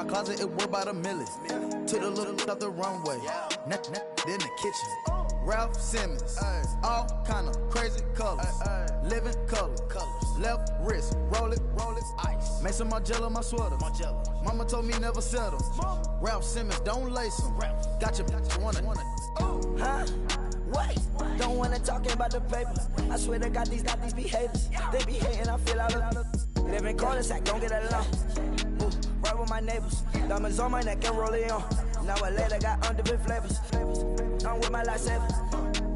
My closet, it worth about $1 million. Took the little out the runway. In the kitchen. Ralph Simmons. All kind of crazy colors. Living color. Left wrist. Roll it. Ice. Make some Margiela my sweater. Mama told me never settle. Ralph Simmons, don't lace him. Got your wanna. Huh? Wait. Don't wanna talk about the paper. I swear to God, these be haters. They be hating, I feel out of. Live in cul-de-sac, don't get along. Ooh, right with my neighbors. Diamonds on my neck and roll it on. Now I later got undefeated flavors. I'm with my lifesaver.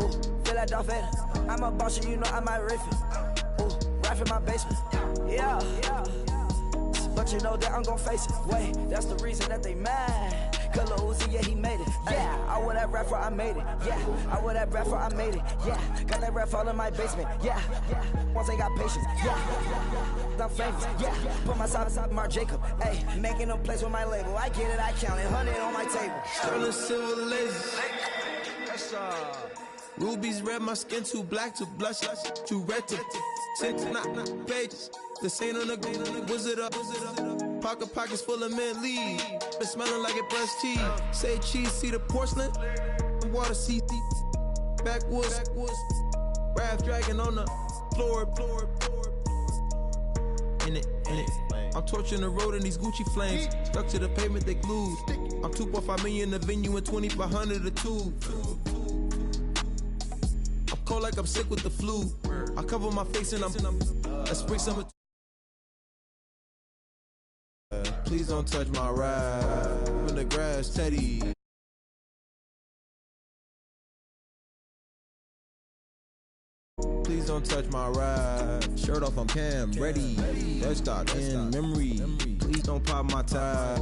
Ooh, feel like Darth Vader. I'm a boss, you know I might riff it. Ooh, right in my basement. Yeah. But you know that I'm gon' face it. Wait, that's the reason that they mad. Color Uzi, yeah, he made it. Yeah, I would have rap for I made it. Yeah, I would have rap for I made it. Yeah, got that rap all in my basement. Yeah, once I got patience. Yeah, I'm famous. Yeah, put myself Mark Jacob. Hey, making a place with my label. I get it, I count it. 100 on my table. Sterling silver lasers. Rubies red, my skin too black to blush. Too red to six, not pages. This ain't on the wizard up. Pockets full of mint leaves. Been smelling like it brushed teeth. Say cheese, see the porcelain. Water, see backwoods. Raft dragging on the floor. In it. I'm torching the road in these Gucci flames. Stuck to the pavement, they glued. I'm 2.5 million in the venue and 2,500 a tube. I'm cold like I'm sick with the flu. I cover my face and I spray summer. Please don't touch my ride. In the grass, Teddy. Please don't touch my ride. Shirt off, I'm Cam, ready. Dead stock in memory. Please don't pop my tie.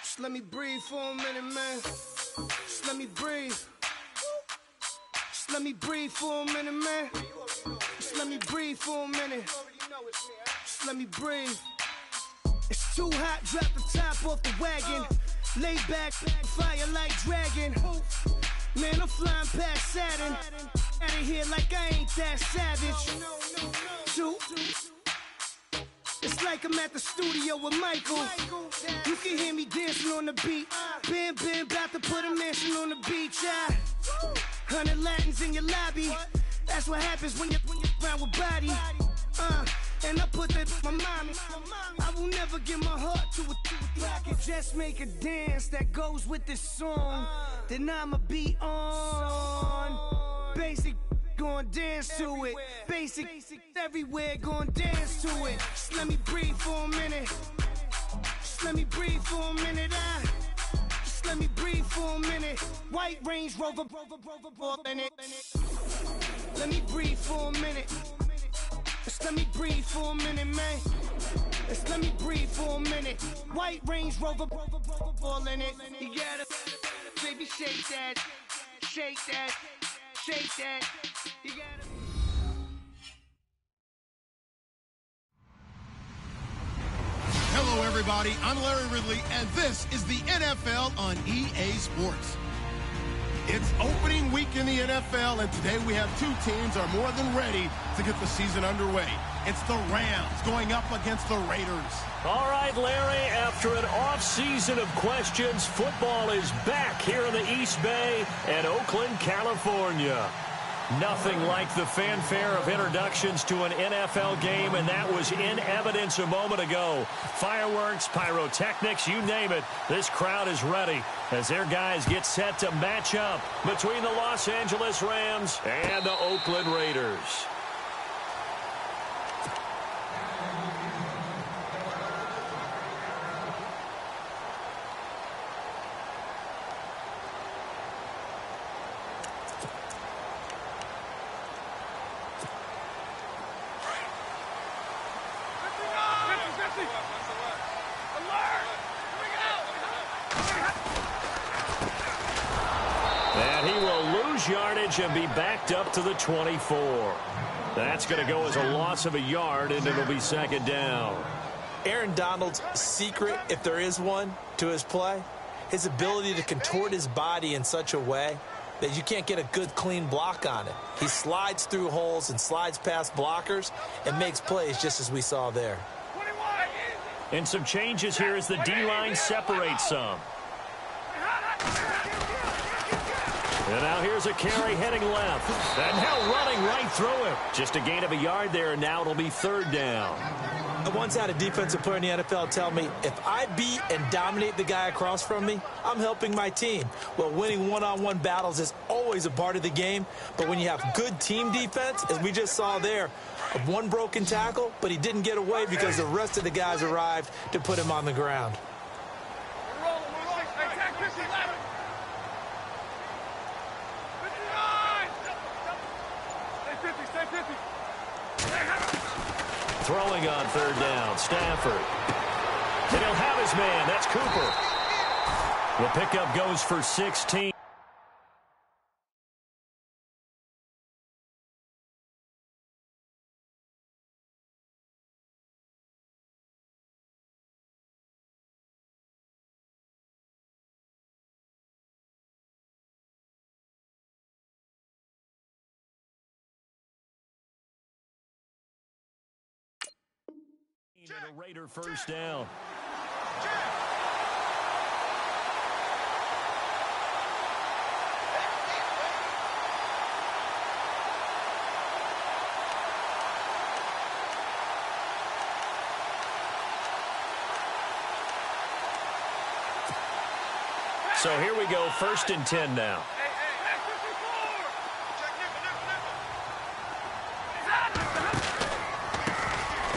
Just let me breathe for a minute, man. Just let me breathe. Just let me breathe for a minute, man. Just let me breathe for a minute. Just let me breathe. It's too hot, drop the top off the wagon. Lay back, fire like dragon. Man, I'm flying past Saturn. Out of here like I ain't that savage. It's like I'm at the studio with Michael. You can hear me dancing on the beat. Bam, about to put a mansion on the beach. 100 Latins in your lobby. That's what happens when you're around with body. And I put that in my mommy. I will never give my heart to a I can just make a dance that goes with this song. Then I'ma be on. Basic. Gon' dance to it. Basic everywhere, gon' dance to it. Just let me breathe for a minute. Just let me breathe for a minute. Just let me breathe for a minute. White Range Rover, in it. Let me breathe for a minute. Just let me breathe for a minute, man. Just let me breathe for a minute. White Range Rover, ball in it. You gotta, baby, shake that, shake that. Shake that. You gotta. Hello, everybody. I'm Larry Ridley, and this is the NFL on EA Sports. It's opening week in the NFL, and today we have two teams are more than ready to get the season underway. It's the Rams going up against the Raiders. All right, Larry, after an off-season of questions, football is back here in the East Bay and Oakland, California. Nothing like the fanfare of introductions to an NFL game, and that was in evidence a moment ago. Fireworks, pyrotechnics, you name it. This crowd is ready as their guys get set to match up between the Los Angeles Rams and the Oakland Raiders. And he will lose yardage and be backed up to the 24. That's going to go as a loss of a yard, and it'll be second down. Aaron Donald's secret, if there is one, to his play, his ability to contort his body in such a way that you can't get a good, clean block on it. He slides through holes and slides past blockers and makes plays just as we saw there. And some changes here as the D-line separates some. And now here's a carry heading left. And now running right through it. Just a gain of a yard there, and now it'll be third down. I once had a defensive player in the NFL tell me, if I beat and dominate the guy across from me, I'm helping my team. Well, winning one-on-one battles is always a part of the game, but when you have good team defense, as we just saw there, one broken tackle, but he didn't get away because the rest of the guys arrived to put him on the ground. Throwing on third down, Stafford. And he'll have his man. That's Cooper. The pickup goes for 16. And a Raider first down. So here we go, 1st and 10 now.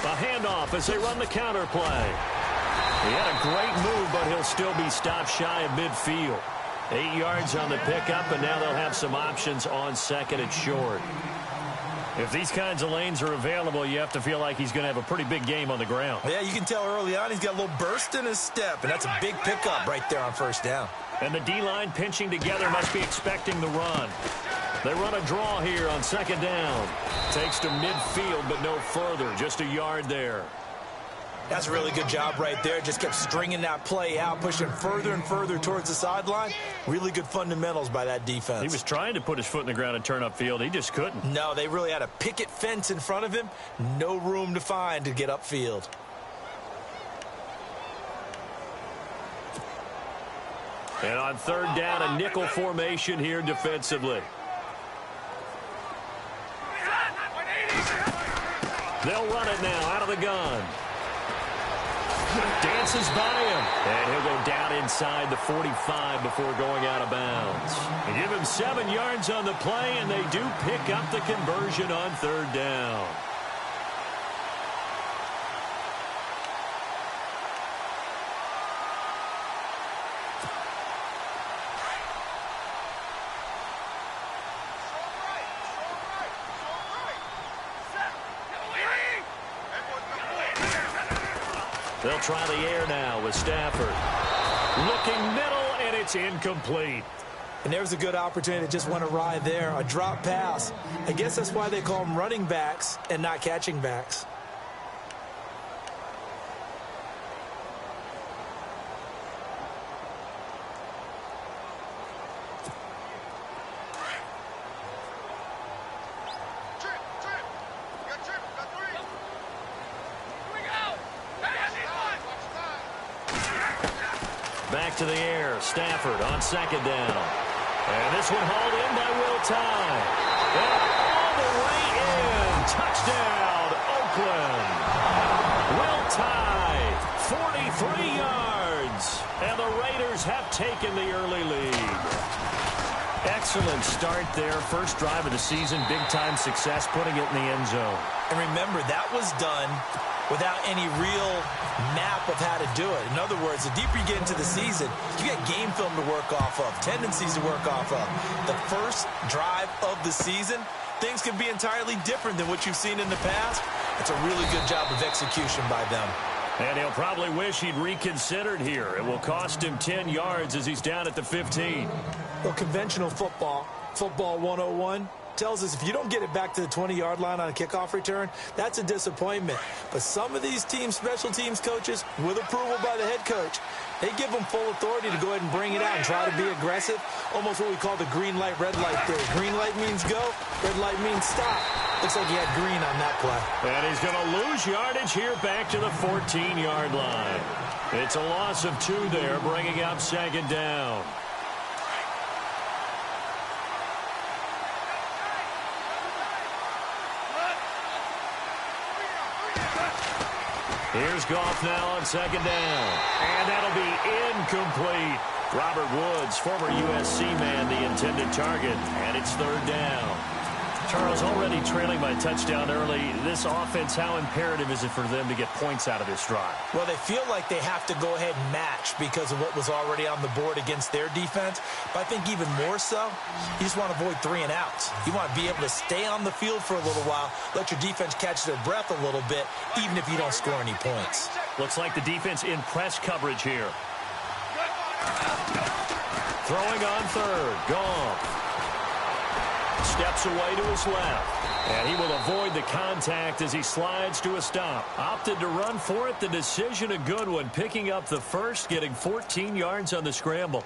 A handoff as they run the counter play. He had a great move, but he'll still be stopped shy of midfield. 8 yards on the pickup, and now they'll have some options on second and short. If these kinds of lanes are available, you have to feel like he's going to have a pretty big game on the ground. Yeah, you can tell early on he's got a little burst in his step, and that's a big pickup right there on first down. And the D-line pinching together must be expecting the run. They run a draw here on second down. Takes to midfield, but no further. Just a yard there. That's a really good job right there. Just kept stringing that play out, pushing further and further towards the sideline. Really good fundamentals by that defense. He was trying to put his foot in the ground and turn upfield. He just couldn't. No, they really had a picket fence in front of him. No room to find to get upfield. And on third down, a nickel formation here defensively. They'll run it now out of the gun. Dances by him. And he'll go down inside the 45 before going out of bounds. They give him 7 yards on the play, and they do pick up the conversion on third down. They'll try the air now with Stafford. Looking middle, and it's incomplete. And there's a good opportunity to just went awry there. A drop pass. I guess that's why they call them running backs and not catching backs. Back to the air. Stafford on second down. And this one hauled in by Will Tye. And all the way in. Touchdown, Oakland. Will Tye, 43 yards. And the Raiders have taken the early lead. Excellent start there. First drive of the season. Big-time success, putting it in the end zone. And remember, that was done without any real map of how to do it. In other words, the deeper you get into the season, you get game film to work off of, tendencies to work off of. The first drive of the season, things can be entirely different than what you've seen in the past. It's a really good job of execution by them. And he'll probably wish he'd reconsidered here. It will cost him 10 yards as he's down at the 15. Well, conventional football, football 101, tells us if you don't get it back to the 20-yard line on a kickoff return, that's a disappointment. But some of these teams, special teams coaches, with approval by the head coach, they give them full authority to go ahead and bring it out and try to be aggressive, almost what we call the green light, red light theory. Green light means go, red light means stop. Looks like he had green on that play. And he's going to lose yardage here back to the 14-yard line. It's a loss of 2 there, bringing up second down. Here's Goff now on second down. And that'll be incomplete. Robert Woods, former USC man, the intended target. And it's third down. Charles, already trailing by touchdown early. This offense, how imperative is it for them to get points out of this drive? Well, they feel like they have to go ahead and match because of what was already on the board against their defense. But I think even more so, you just want to avoid 3 and outs. You want to be able to stay on the field for a little while, let your defense catch their breath a little bit, even if you don't score any points. Looks like the defense in press coverage here. Throwing on third. Goff steps away to his left. And he will avoid the contact as he slides to a stop. Opted to run for it. The decision a good one. Picking up the first, getting 14 yards on the scramble.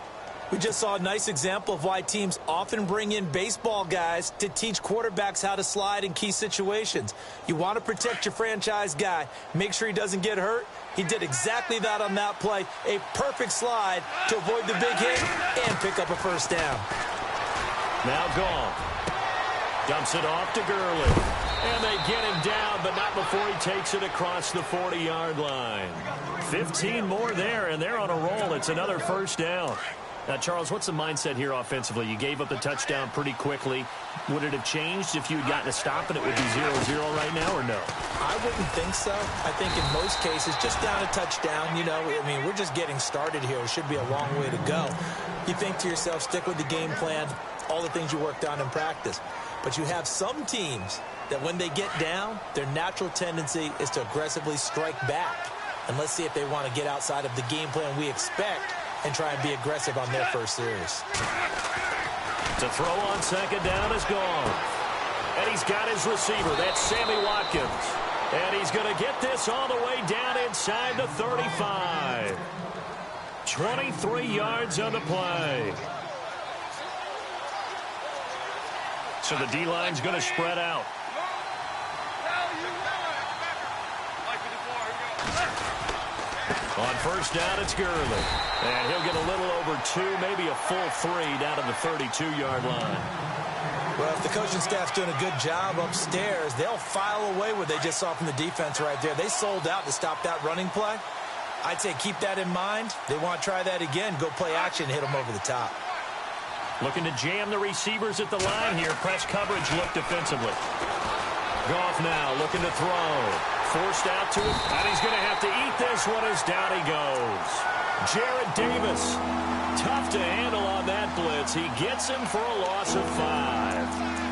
We just saw a nice example of why teams often bring in baseball guys to teach quarterbacks how to slide in key situations. You want to protect your franchise guy. Make sure he doesn't get hurt. He did exactly that on that play. A perfect slide to avoid the big hit and pick up a first down. Now Goff dumps it off to Gurley. And they get him down, but not before he takes it across the 40-yard line. 15 more there, and they're on a roll. It's another first down. Now, Charles, what's the mindset here offensively? You gave up the touchdown pretty quickly. Would it have changed if you had gotten a stop and it would be 0-0 right now, or no? I wouldn't think so. I think in most cases, just down a touchdown, you know, I mean, we're just getting started here. It should be a long way to go. You think to yourself, stick with the game plan, all the things you worked on in practice. But you have some teams that when they get down, their natural tendency is to aggressively strike back. And let's see if they want to get outside of the game plan we expect and try and be aggressive on their first series. To throw on second down is gone. And he's got his receiver. That's Sammy Watkins. And he's going to get this all the way down inside the 35. 23 yards on the play. So the D-line's going to spread out. On first down, it's Gurley. And he'll get a little over 2, maybe a full 3 down to the 32-yard line. Well, if the coaching staff's doing a good job upstairs, they'll file away what they just saw from the defense right there. They sold out to stop that running play. I'd say keep that in mind. They want to try that again. Go play action, hit them over the top. Looking to jam the receivers at the line here. Press coverage look defensively. Goff now looking to throw. Forced out to it. And he's going to have to eat this one as down he goes. Jared Davis. Tough to handle on that blitz. He gets him for a loss of 5.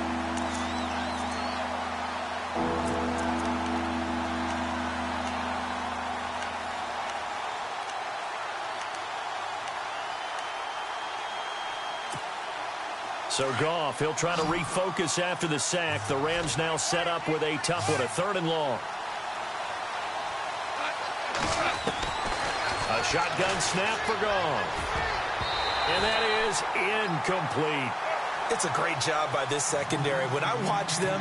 So Goff, he'll try to refocus after the sack. The Rams now set up with a tough one, a 3rd and long. A shotgun snap for Goff. And that is incomplete. It's a great job by this secondary. When I watch them,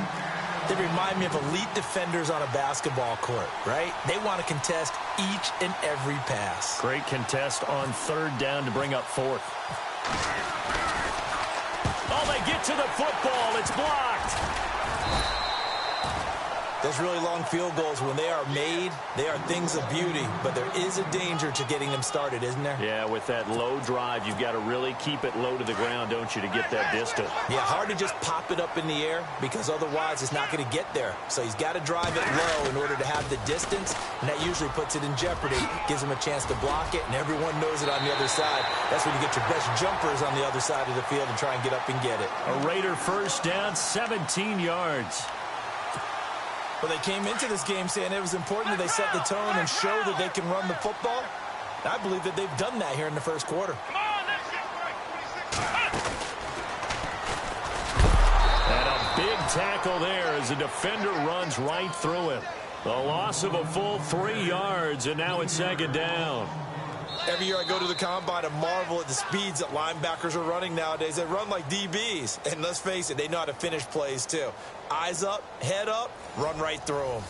they remind me of elite defenders on a basketball court, right? They want to contest each and every pass. Great contest on 3rd down to bring up 4th. Oh, they get to the football. It's blocked. Those really long field goals, when they are made, they are things of beauty. But there is a danger to getting them started, isn't there? Yeah, with that low drive, you've got to really keep it low to the ground, don't you, to get that distance. Yeah, hard to just pop it up in the air because otherwise it's not going to get there. So he's got to drive it low in order to have the distance, and that usually puts it in jeopardy, gives him a chance to block it, and everyone knows it on the other side. That's when you get your best jumpers on the other side of the field and try and get up and get it. A Raider first down, 17 yards. Well, they came into this game saying it was important that they set the tone and show that they can run the football. And I believe that they've done that here in the first quarter. And a tackle there as the defender runs right through him. The loss of a full 3 yards, and now it's second down. Every year I go to the combine and marvel at the speeds that linebackers are running nowadays. They run like DBs. And let's face it, they know how to finish plays too. Eyes up, head up, run right through them.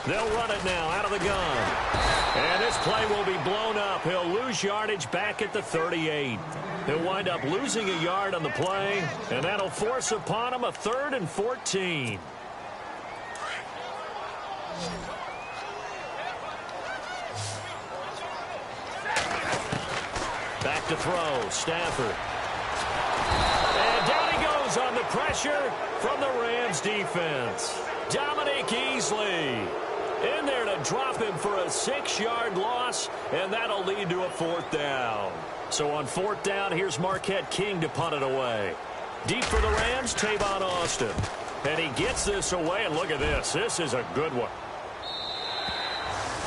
They'll run it now out of the gun. And this play will be blown up. He'll lose yardage back at the 38. He'll wind up losing a yard on the play, and that'll force upon him a 3rd and 14. Back to throw, Stafford. And down he goes on the pressure from the Rams defense. Dominique Easley in there to drop him for a 6-yard loss, and that'll lead to a 4th down. So on 4th down, here's Marquette King to punt it away. Deep for the Rams, Tavon Austin. And he gets this away, and look at this. This is a good one.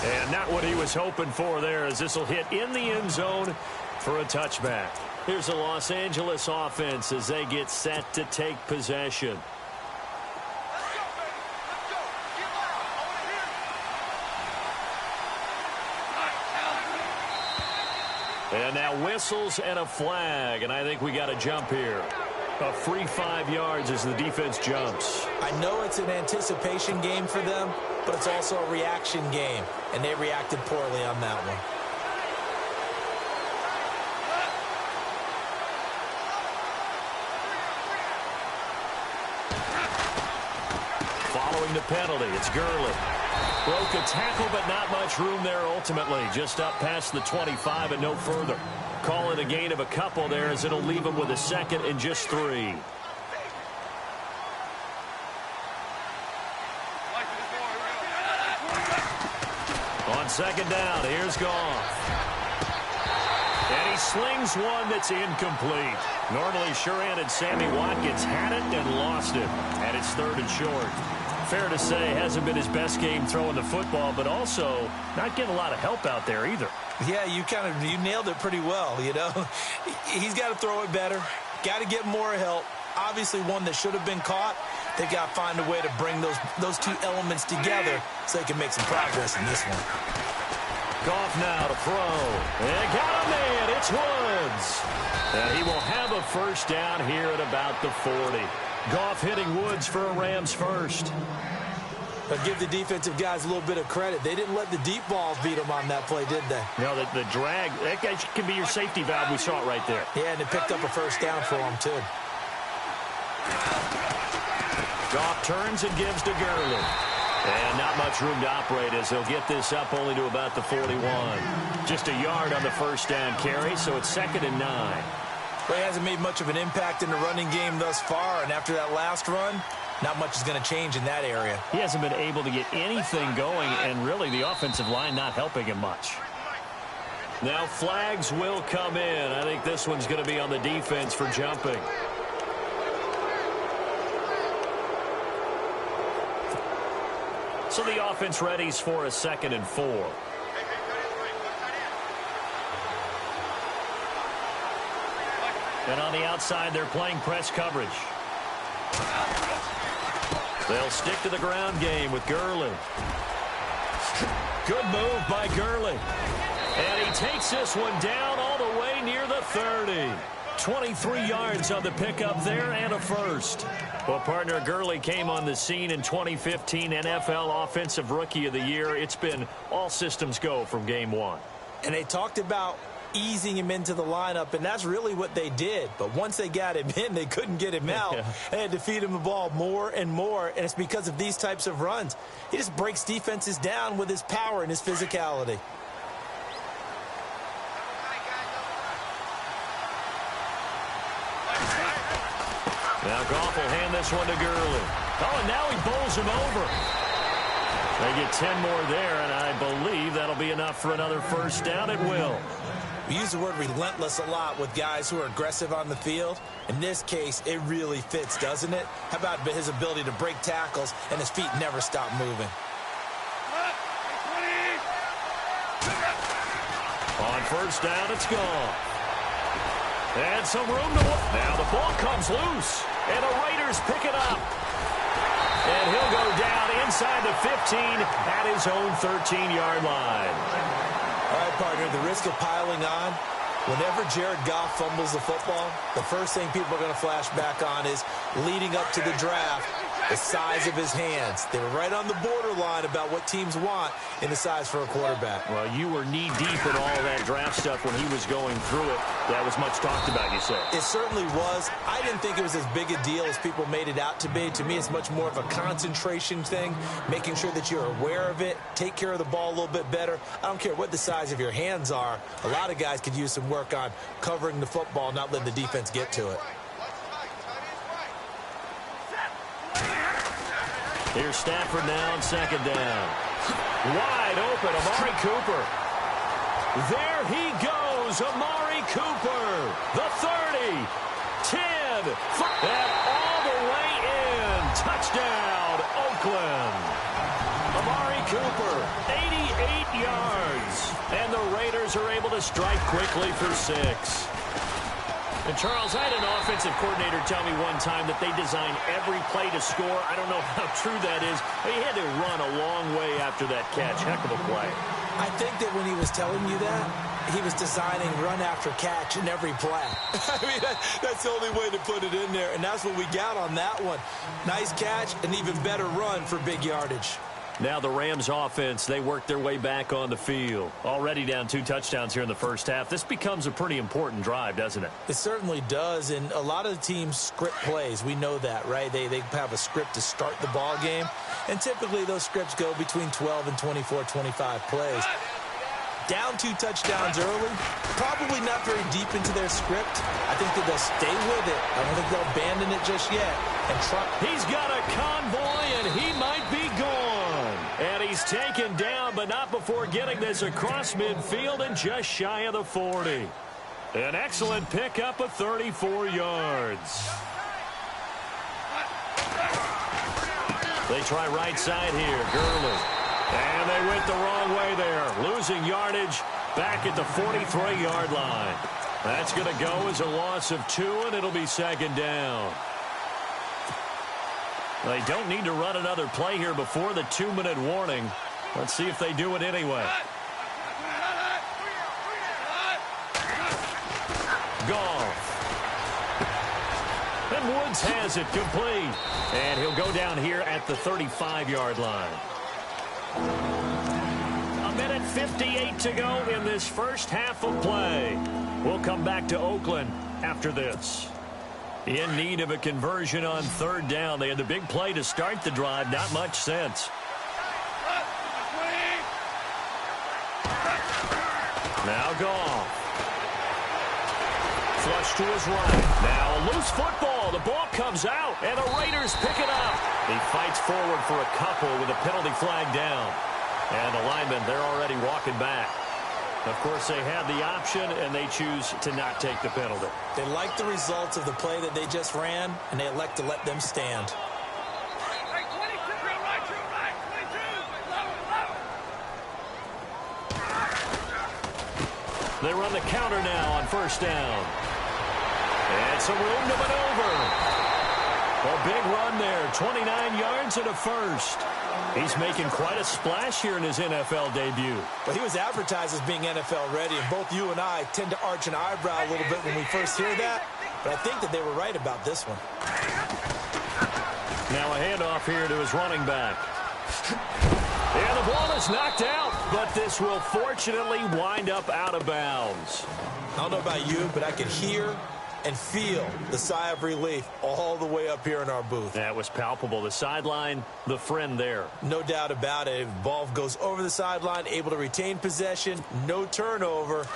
And not what he was hoping for there, as this will hit in the end zone for a touchback. Here's the Los Angeles offense as they get set to take possession. And now whistles and a flag, and I think we got a jump here. A free 5 yards as the defense jumps. I know it's an anticipation game for them, but it's also a reaction game, and they reacted poorly on that one. Following the penalty, it's Gurley. Broke a tackle, but not much room there ultimately. Just up past the 25 and no further. Call it a gain of a couple there, as it'll leave him with a 2nd and just 3. On 2nd down, here's Goff. And he slings one that's incomplete. Normally sure-handed Sammy Watkins had it and lost it. And it's 3rd and short. Fair to say, hasn't been his best game throwing the football, but also not getting a lot of help out there either. Yeah, you nailed it pretty well, you know. He's got to throw it better, got to get more help. Obviously one that should have been caught. They got to find a way to bring those 2 elements together so they can make some progress in this one. Goff now to throw. And got a man, it's Woods. And he will have a 1st down here at about the 40. Goff hitting Woods for a Rams 1st. But give the defensive guys a little bit of credit. They didn't let the deep balls beat them on that play, did they? No, the drag, that guy can be your safety valve. We saw it right there. Yeah, and it picked up a 1st down for him, too. Goff turns and gives to Gurley. And not much room to operate as they'll get this up only to about the 41. Just a yard on the 1st down carry, so it's 2nd and 9. Well, he hasn't made much of an impact in the running game thus far, and after that last run, not much is going to change in that area. He hasn't been able to get anything going, and really the offensive line not helping him much. Now flags will come in. I think this one's going to be on the defense for jumping. So the offense readies for a 2nd and 4. And on the outside, they're playing press coverage. They'll stick to the ground game with Gurley. Good move by Gurley. And he takes this one down all the way near the 30. 23 yards on the pickup there and a 1st. Well, partner, Gurley came on the scene in 2015 NFL Offensive Rookie of the Year. It's been all systems go from game 1. And they talked about easing him into the lineup, and that's really what they did. But once they got him in, they couldn't get him out. Yeah. They had to feed him the ball more and more, and it's because of these types of runs. He just breaks defenses down with his power and his physicality. Now Goff will hand this one to Gurley. Oh, and now he bowls him over. They get 10 more there, and I believe that'll be enough for another first down. It will. We use the word relentless a lot with guys who are aggressive on the field. In this case, it really fits, doesn't it? How about his ability to break tackles and his feet never stop moving? On first down, it's gone. And some room to work. Now the ball comes loose, and the Raiders pick it up. And he'll go down inside the 15 at his own 13-yard line. All right, partner, the risk of piling on. Whenever Jared Goff fumbles the football, the first thing people are going to flash back on is leading up to the draft, the size of his hands. They were right on the borderline about what teams want in the size for a quarterback. Well, you were knee-deep in all that draft stuff when he was going through it. That was much talked about, you said. It certainly was. I didn't think it was as big a deal as people made it out to be. To me, it's much more of a concentration thing, making sure that you're aware of it, take care of the ball a little bit better. I don't care what the size of your hands are. A lot of guys could use some work on covering the football, not letting the defense get to it. Here's Stafford now on second down. Wide open, Amari Cooper. There he goes, Amari Cooper. The 30, 10, and all the way in. Touchdown, Oakland. Amari Cooper, 88 yards. And the Raiders are able to strike quickly for 6. And, Charles, I had an offensive coordinator tell me one time that they design every play to score. I don't know how true that is, but he had to run a long way after that catch. Heck of a play. I think that when he was telling you that, he was designing run after catch in every play. I mean, that's the only way to put it in there, and that's what we got on that one. Nice catch, an even better run for big yardage. Now the Rams offense, they work their way back on the field. Already down 2 touchdowns here in the first half. This becomes a pretty important drive, doesn't it? It certainly does, and a lot of the teams script plays. We know that, right? They have a script to start the ball game, and typically those scripts go between 12 and 24, 25 plays. Down 2 touchdowns early, probably not very deep into their script. I think that they'll stay with it. I don't think they'll abandon it just yet. And he's got a convoy, and he might be gone. And he's taken down, but not before getting this across midfield and just shy of the 40. An excellent pickup of 34 yards. They try right side here, Gurley. And they went the wrong way there, losing yardage back at the 43-yard line. That's going to go as a loss of 2, and it'll be second down. They don't need to run another play here before the 2-minute warning. Let's see if they do it anyway. Goff. And Woods has it complete. And he'll go down here at the 35-yard line. 1:58 to go in this first half of play. We'll come back to Oakland after this. In need of a conversion on third down. They had the big play to start the drive. Not much sense. Now Goff. Flush to his right. Now a loose football. The ball comes out, and the Raiders pick it up. He fights forward for a couple with a penalty flag down. And the linemen, they're already walking back. Of course, they had the option, and they choose to not take the penalty. They like the results of the play that they just ran, and they elect to let them stand. They run the counter now on first down. And some room to maneuver. A big run there, 29 yards and a first. He's making quite a splash here in his NFL debut. Well, he was advertised as being NFL ready, and both you and I tend to arch an eyebrow a little bit when we first hear that, but I think that they were right about this one. Now a handoff here to his running back. And the ball is knocked out, but this will fortunately wind up out of bounds. I don't know about you, but I could hear and feel the sigh of relief all the way up here in our booth. That was palpable. The sideline, the friend there. No doubt about it. The ball goes over the sideline, able to retain possession, no turnover.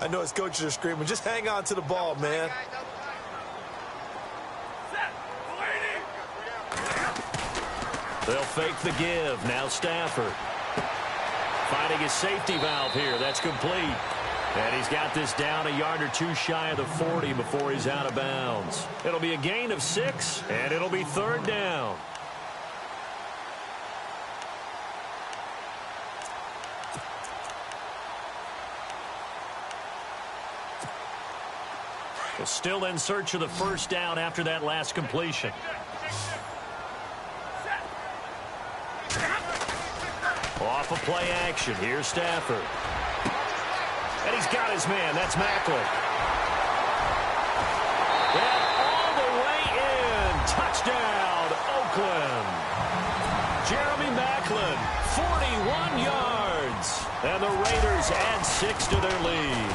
I know his coaches are screaming, just hang on to the ball, man. They'll fake the give. Now Stafford. Finding his safety valve here. That's complete. And he's got this down a yard or two shy of the 40 before he's out of bounds. It'll be a gain of 6, and it'll be 3rd down. Well, still in search of the 1st down after that last completion. Off of play action. Here's Stafford. And he's got his man. That's Macklin. And all the way in. Touchdown, Oakland. Jeremy Macklin, 41 yards. And the Raiders add 6 to their lead.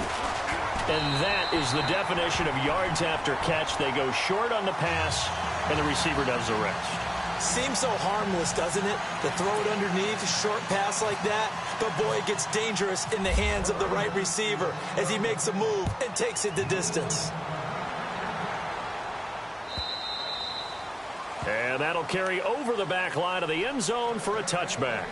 And that is the definition of yards after catch. They go short on the pass, and the receiver does the rest. Seems so harmless, doesn't it? To throw it underneath, a short pass like that. But, boy, it gets dangerous in the hands of the right receiver as he makes a move and takes it the distance. And that'll carry over the back line of the end zone for a touchback.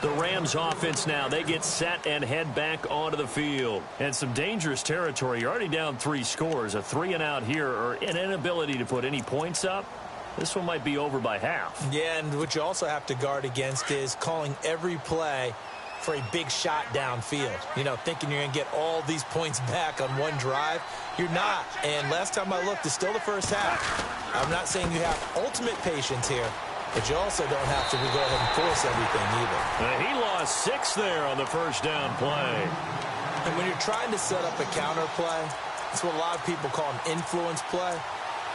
The Rams offense now, they get set and head back onto the field. And some dangerous territory. You're already down 3 scores. A 3-and-out here or an inability to put any points up. This one might be over by half. Yeah, and what you also have to guard against is calling every play for a big shot downfield. You know, thinking you're going to get all these points back on one drive. You're not. And last time I looked, it's still the first half. I'm not saying you have ultimate patience here, but you also don't have to go ahead and force everything either. He lost 6 there on the 1st down play. And when you're trying to set up a counter play, it's what a lot of people call an influence play.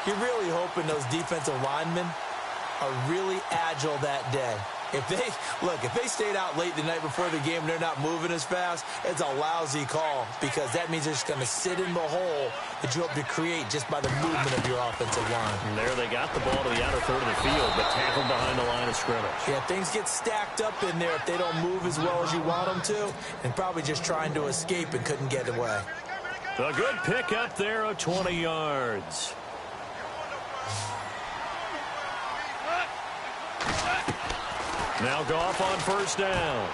You're really hoping those defensive linemen are really agile that day. If they stayed out late the night before the game and they're not moving as fast, it's a lousy call because that means they're just going to sit in the hole that you hope to create just by the movement of your offensive line. And there they got the ball to the outer third of the field, but tackled behind the line of scrimmage. Yeah, things get stacked up in there if they don't move as well as you want them to, and probably just trying to escape and couldn't get away. A good pick up there of 20 yards. Now Goff on 1st down.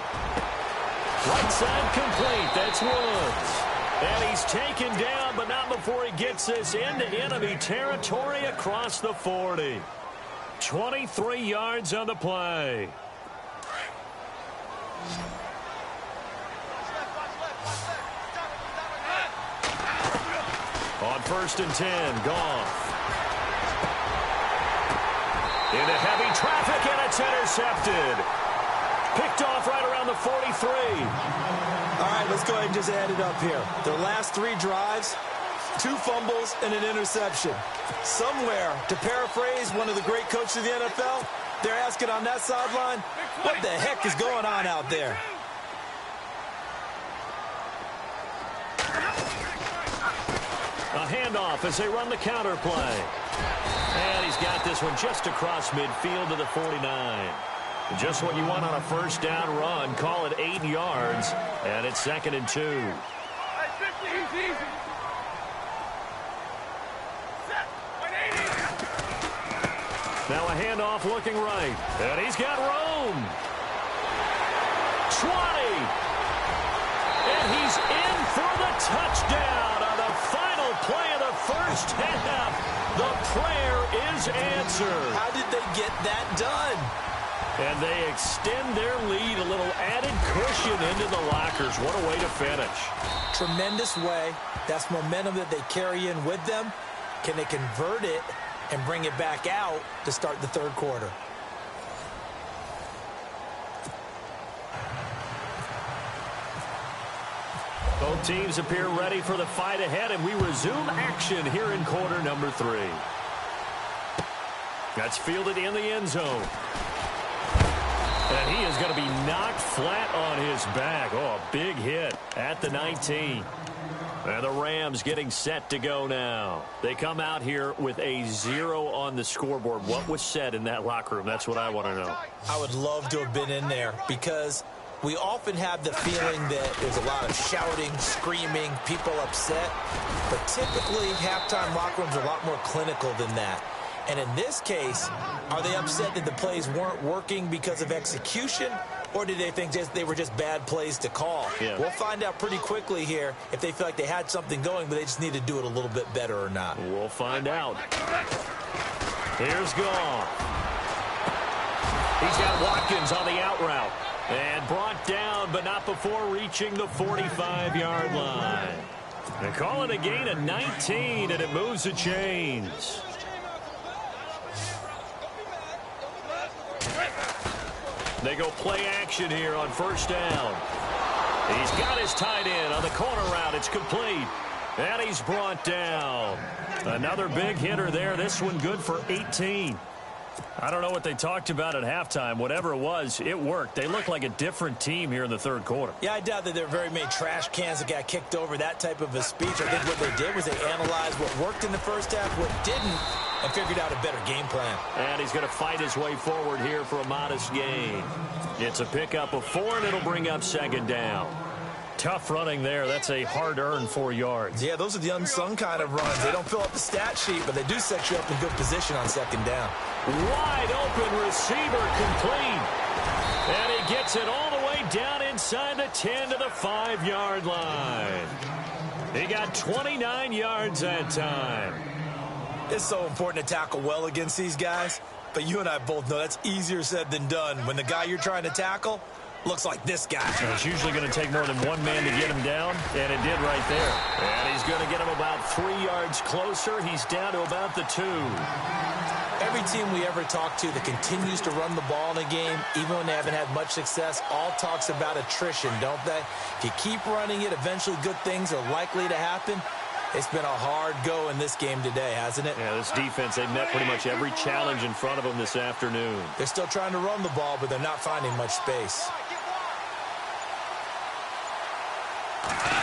Right side complete. That's Woods. And he's taken down, but not before he gets this into enemy territory across the 40. 23 yards on the play. On 1st and 10, Goff. Into heavy traffic, and it's intercepted. Picked off right around the 43. All right, let's go ahead and just add it up here. Their last 3 drives, 2 fumbles and an interception. Somewhere, to paraphrase one of the great coaches of the NFL, they're asking on that sideline, what the heck is going on out there? A handoff as they run the counter play. And he's got this one just across midfield to the 49. Just what you want on a 1st down run. Call it 8 yards, and it's 2nd and 2. Now a handoff looking right, and he's got room. 20. And he's in for the touchdown on the final play of the 1st half. The prayer is answered. How did they get that done? And they extend their lead, a little added cushion into the lockers. What a way to finish. Tremendous way. That's momentum that they carry in with them. Can they convert it and bring it back out to start the 3rd quarter? Both teams appear ready for the fight ahead, and we resume action here in quarter number 3. That's fielded in the end zone. And he is going to be knocked flat on his back. Oh, a big hit at the 19. And the Rams getting set to go now. They come out here with a 0 on the scoreboard. What was said in that locker room? That's what I want to know. I would love to have been in there because we often have the feeling that there's a lot of shouting, screaming, people upset. But typically, halftime locker rooms are a lot more clinical than that. And in this case, are they upset that the plays weren't working because of execution, or did they think they were just bad plays to call? Yeah. We'll find out pretty quickly here if they feel like they had something going, but they just need to do it a little bit better or not. We'll find out. Here's Goff. He's got Watkins on the out route. And brought down, but not before reaching the 45-yard line. They call it a gain of 19, and it moves the chains. They go play action here on first down. He's got his tight end on the corner route. It's complete. And he's brought down. Another big hitter there. This one good for 18. I don't know what they talked about at halftime. Whatever it was, it worked. They look like a different team here in the third quarter. Yeah, I doubt that there are very many trash cans that got kicked over, that type of a speech. I think what they did was they analyzed what worked in the first half, what didn't, and figured out a better game plan. And he's going to fight his way forward here for a modest gain. It's a pickup of 4, and it'll bring up second down. Tough running there. That's a hard-earned 4 yards. Yeah, those are the unsung kind of runs. They don't fill up the stat sheet, but they do set you up in good position on second down. Wide open receiver complete. And he gets it all the way down inside the 10 to the 5-yard line. He got 29 yards that time. It's so important to tackle well against these guys, but you and I both know that's easier said than done when the guy you're trying to tackle looks like this guy. So it's usually going to take more than one man to get him down, and it did right there. And he's going to get him about 3 yards closer. He's down to about the 2. Every team we ever talk to that continues to run the ball in a game, even when they haven't had much success, all talks about attrition, don't they? If you keep running it, eventually good things are likely to happen. It's been a hard go in this game today, hasn't it? Yeah, this defense, they met pretty much every challenge in front of them this afternoon. They're still trying to run the ball, but they're not finding much space.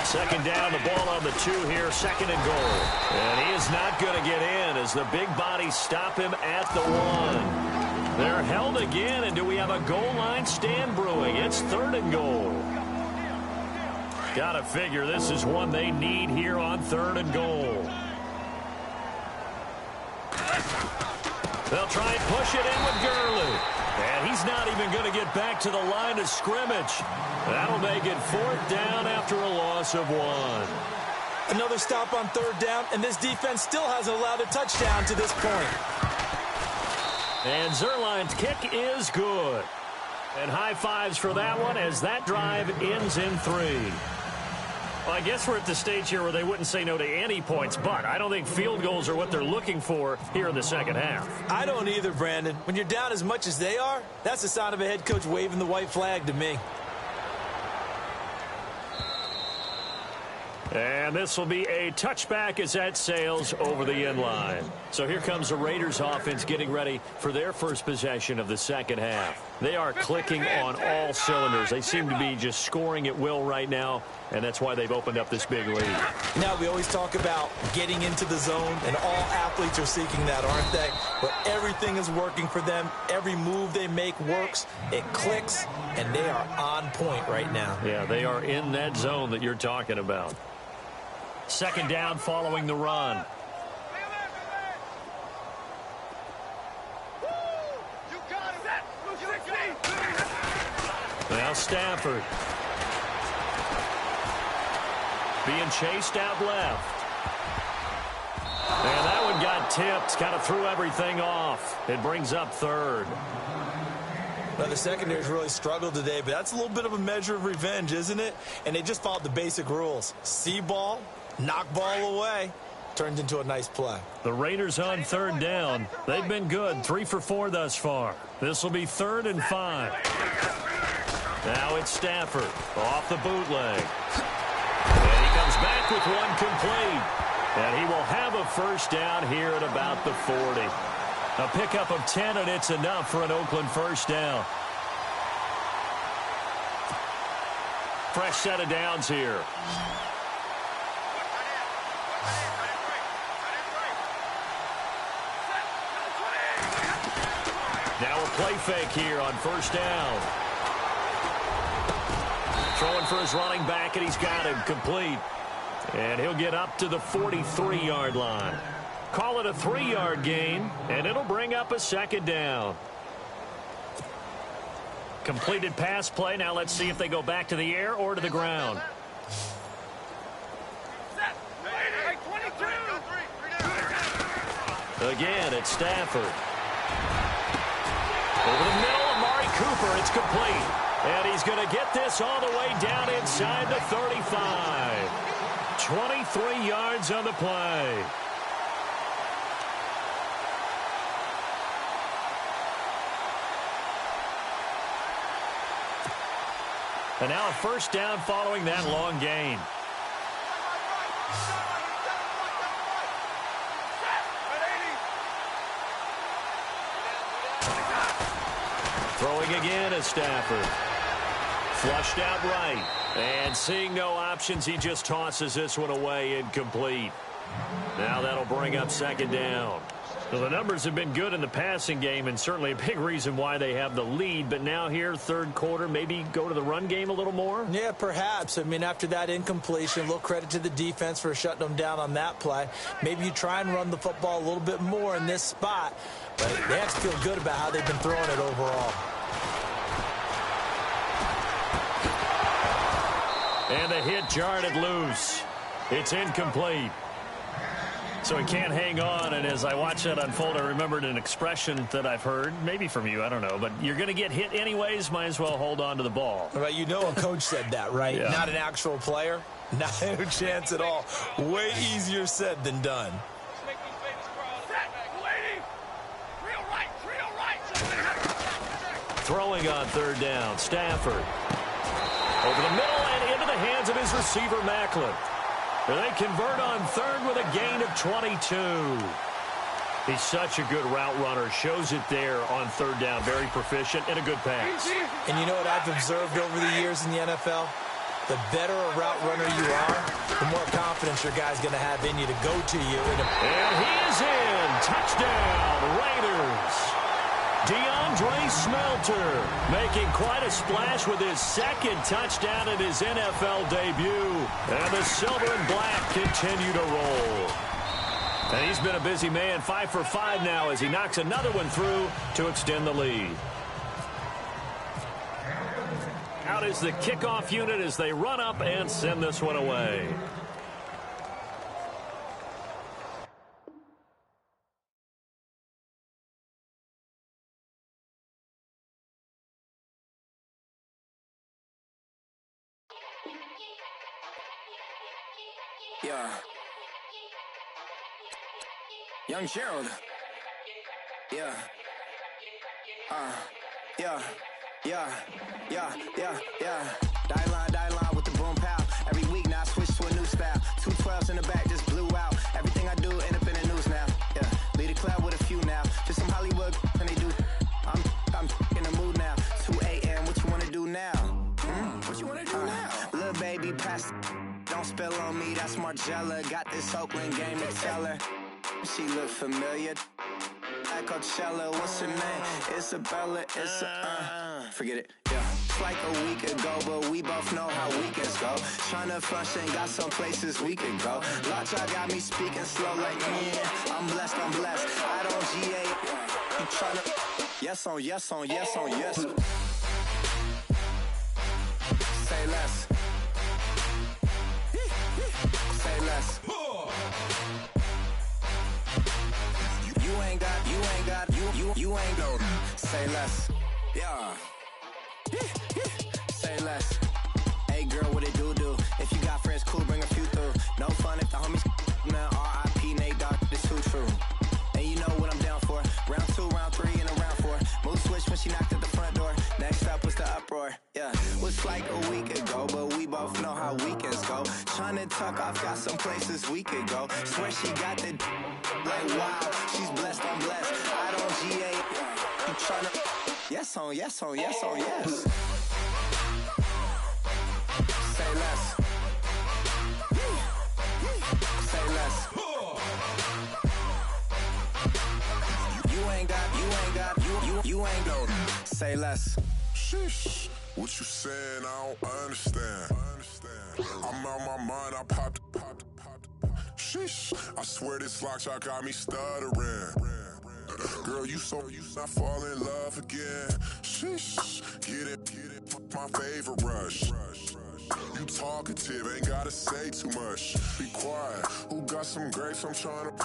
Second down, the ball on the 2 here, second and goal. And he is not going to get in as the big bodies stop him at the 1. They're held again, and do we have a goal line stand brewing? It's third and goal. Gotta figure this is one they need here on third and goal. They'll try and push it in with Gurley. And he's not even going to get back to the line of scrimmage. That'll make it 4th down after a loss of 1. Another stop on third down, and this defense still hasn't allowed a touchdown to this point. And Zerline's kick is good. And high fives for that one as that drive ends in 3. Well, I guess we're at the stage here where they wouldn't say no to any points, but I don't think field goals are what they're looking for here in the second half. I don't either, Brandon. When you're down as much as they are, that's the sign of a head coach waving the white flag to me. And this will be a touchback as that sails over the end line. So here comes the Raiders offense getting ready for their first possession of the second half. They are clicking on all cylinders. They seem to be just scoring at will right now, and that's why they've opened up this big lead. Now, we always talk about getting into the zone, and all athletes are seeking that, aren't they? But everything is working for them. Every move they make works. It clicks, and they are on point right now. Yeah, they are in that zone that you're talking about. Second down following the run. Now Stafford. Being chased out left. And that one got tipped. Kind of threw everything off. It brings up third. Now, the secondary's really struggled today, but that's a little bit of a measure of revenge, isn't it? And they just followed the basic rules. See ball, knock ball away. Turned into a nice play. The Raiders on third down. They've been good. 3 for 4 thus far. This will be 3rd and 5. Now it's Stafford off the bootleg. And he comes back with one complete. And he will have a first down here at about the 40. A pickup of 10, and it's enough for an Oakland first down. Fresh set of downs here. Now a play fake here on first down. Throwing for his running back, and he's got him complete. And he'll get up to the 43-yard line. Call it a 3-yard gain, and it'll bring up a second down. Completed pass play. Now let's see if they go back to the air or to the ground. Again, it's Stafford. Over the middle, Amari Cooper. It's complete. And he's going to get this all the way down inside the 35. 23 yards on the play. And now a first down following that long gain. Throwing again is Stafford. Flushed out right. And seeing no options, he just tosses this one away incomplete. Now that'll bring up second down. Well, the numbers have been good in the passing game, and certainly a big reason why they have the lead. But now here, third quarter, maybe go to the run game a little more? Yeah, perhaps. I mean, after that incompletion, a little credit to the defense for shutting them down on that play. Maybe you try and run the football a little bit more in this spot. But they have to feel good about how they've been throwing it overall. And the hit jarred it loose. It's incomplete. So he can't hang on, and as I watch that unfold, I remembered an expression that I've heard, maybe from you, I don't know, but you're going to get hit anyways, might as well hold on to the ball. Right, you know a coach said that, right? Yeah. Not an actual player? Not a chance at all. Way easier said than done. Throwing on third down, Stafford. Over the middle and into the hands of his receiver, Macklin. They convert on third with a gain of 22. He's such a good route runner. Shows it there on third down. Very proficient and a good pass. And you know what I've observed over the years in the NFL? The better a route runner you are, the more confidence your guy's going to have in you to go to you. And he is in. Touchdown, Raiders. DeAndre Smelter making quite a splash with his second touchdown in his NFL debut. And the silver and black continue to roll. And he's been a busy man, 5 for 5 now as he knocks another one through to extend the lead. Out is the kickoff unit as they run up and send this one away. Yeah. Young Gerald. Yeah. Yeah. Die line with the boom pow. Every week now I switch to a new style. 212s in the back just blew out. Everything I do end up in the news now. Yeah. Lead a club with a few now. Just some Hollywood and they do. I'm in the mood now. 2 a.m. What you wanna do now? What you wanna do now? Little baby pass. Don't spill on me, that's Margella. Got this Oakland game to tell her. She look familiar. Like Coachella, what's her name? Isabella, forget it, yeah. It's like a week ago, but we both know how weekends go. Tryna function, got some places we could go. Lockjaw got me speaking slow like, yeah, I'm blessed. I don't GA, you tryna, yes on yes. Say less. Say less. You ain't got, say less. Yeah. Say less. Hey girl, what it do? If you got friends, cool, bring a few through. No fun if the homies now R.I.P. Nate Dogg, this too true. And you know what I'm down for. Round 2, round 3, and a round 4. Move switch when she knocked at the front door. Next up was the uproar. Yeah. Was like a week ago, but we both know how weekends go. Tryna tuck off, got some places we could go. Swear she got the like wow, she's blessed, I'm blessed. I don't GA. You tryna yes on yes. Say less. Say less. You ain't got. Say less. Sheesh. What you saying? I don't understand. I'm out my mind. I popped. Sheesh, I swear this lock shot got me stuttering. Girl, you not fall in love again. Sheesh, get it, my favorite rush. You talkative, ain't gotta say too much. Be quiet, who got some grapes? I'm trying to.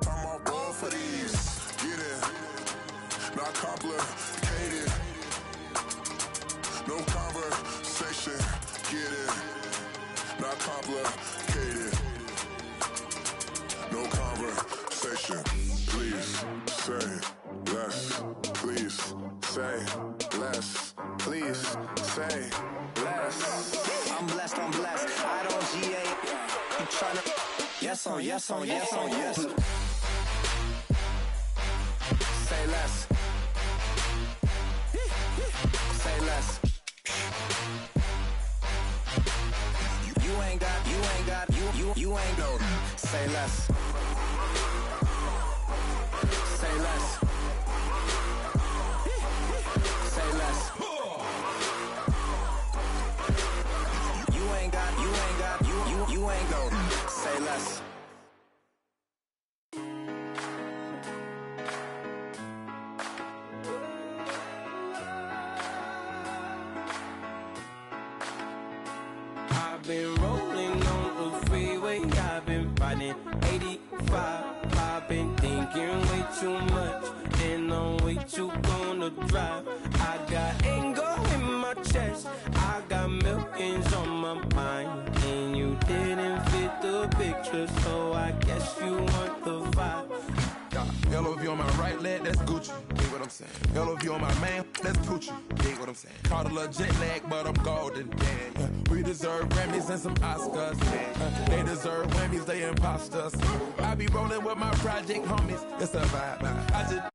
I'm all bold for these. Get it, not complicated. No conversation, get it, not complicated. No conversation, please say less. Please say less. Please say less. I'm blessed, I don't GA. You tryna. Yes on, yes on, yes on, yes. Say less. Say less. You ain't got, you ain't no. Say less. Say less. Say less. You ain't got, you ain't no. Say less. I've been rolling on the freeway, I've been riding 85. I've been thinking way too much, and I'm way too gonna drive. I got anger in my chest, I got millions on my mind, and you didn't fit the picture, so I guess you want the vibe. Yellow if you on my right leg, that's Gucci. Dig what I'm saying? Yellow if you on my man, that's Poochie. Dig what I'm saying? Caught a little jet lag, but I'm golden. We deserve Grammys and some Oscars. They deserve Whammies, they imposters. I be rolling with my project homies. It's a vibe. I just